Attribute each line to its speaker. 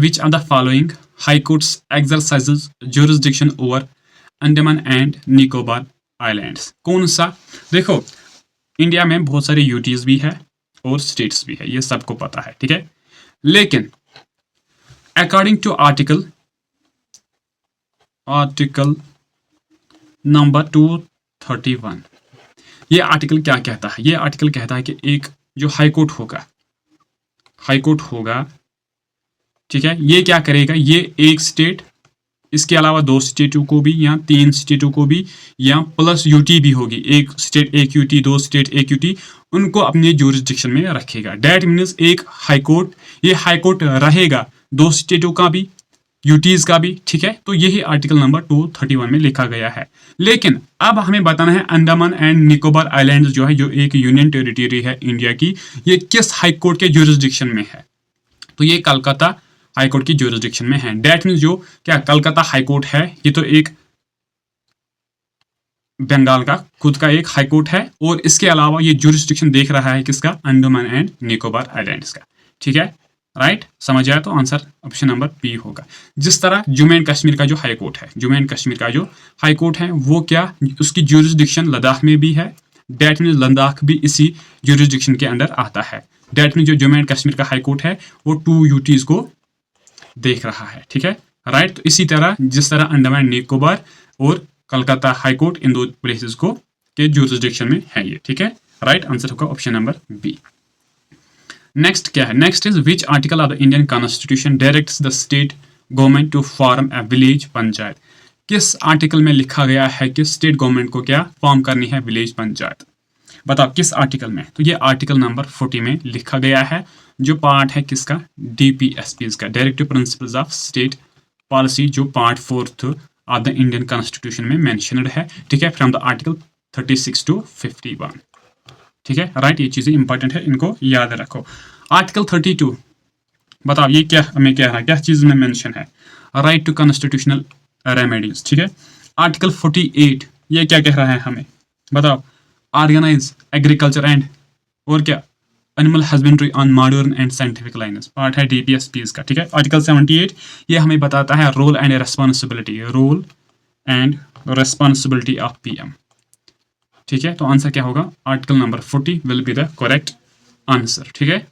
Speaker 1: Which are the following high courts exercises jurisdiction over Andaman and Nicobar islands. कौन सा? देखो, India में बहुत सारे यूटीज भी है और स्टेट्स भी है, ये सबको पता है, ठीक है। लेकिन अकॉर्डिंग टू आर्टिकल नंबर 231, ये आर्टिकल क्या कहता है? ये आर्टिकल कहता है कि एक जो हाईकोर्ट होगा, ठीक है, ये क्या करेगा? ये एक स्टेट, इसके अलावा 2 स्टेटों को भी या 3 स्टेटों को भी या प्लस यूटी भी होगी, एक स्टेट एक यूटी, 2 स्टेट एक यूटी, उनको अपने ज्यूरिसडिक्शन में रखेगा। डेट मीन्स एक हाईकोर्ट, ये हाईकोर्ट रहेगा 2 स्टेटों का भी, यूटीज का भी, ठीक है। तो यही आर्टिकल नंबर 231 में लिखा गया है। लेकिन अब हमें बताना है अंडमान एंड निकोबार आइलैंड जो है, जो एक यूनियन टेरिटरी है इंडिया की, ये किस हाईकोर्ट के ज्यूरिसडिक्शन में है? तो ये कलकत्ता हाईकोर्ट की ज्यूरिसडिक्शन में है। डेट मीन्स जो क्या कलकत्ता हाईकोर्ट है, ये तो एक बंगाल का खुद का एक हाईकोर्ट है, और इसके अलावा ये ज्यूरिसडिक्शन देख रहा है किसका? अंडमान एंड निकोबार आइलैंड्स का, ठीक है। राइट, समझ आया? तो आंसर ऑप्शन नंबर बी होगा। जिस तरह जम्मू एंड कश्मीर का जो हाईकोर्ट है, जम्मू एंड कश्मीर का जो हाईकोर्ट है, वो क्या उसकी ज्यूरिसडिक्शन लद्दाख में भी है। डेट मीन्स लद्दाख भी इसी ज्यूरिसडिक्शन के अंडर आता है। डेट मीन्स जो जम्मू एंड कश्मीर का हाईकोर्ट है वो 2 यूटीज को देख रहा है, ठीक है। राइट, तो इसी तरह जिस तरह अंडमान निकोबार और कलकत्ता हाईकोर्ट, इन 2 प्लेसेस को के ज्यूरिसडिक्शन में है ये, ठीक है। राइट आंसर होगा ऑप्शन नंबर बी। नेक्स्ट क्या है? Next is which article of the Indian constitution directs the state government to form a village panchayat. किस आर्टिकल में लिखा गया है कि स्टेट गवर्नमेंट को क्या फॉर्म करनी है? विलेज पंचायत। बताओ किस आर्टिकल में? तो ये आर्टिकल नंबर 40 में लिखा गया है, जो पार्ट है किसका? DPSPs का, directive principles of state policy, जो part 4th of the Indian constitution में मेंशनड है, ठीक है, फ्रॉम द आर्टिकल 36 to 51, ठीक है। राइट, ये चीजें इंपॉर्टेंट है, इनको याद रखो। आर्टिकल 32, बताओ ये क्या हमें कह रहा है, क्या चीज में मेंशन है? राइट टू कॉन्स्टिट्यूशनल रेमेडीज, ठीक है। आर्टिकल 48 ये क्या कह रहा है हमें? बताओ, ऑर्गेनाइज एग्रीकल्चर एंड और क्या animal husbandry on modern and scientific lines, part है DPSPs का, ठीक है। आर्टिकल 78 ये हमें बताता है role and responsibility of PM, ठीक है। तो आंसर क्या होगा? Article number 40 will be the correct answer, ठीक है।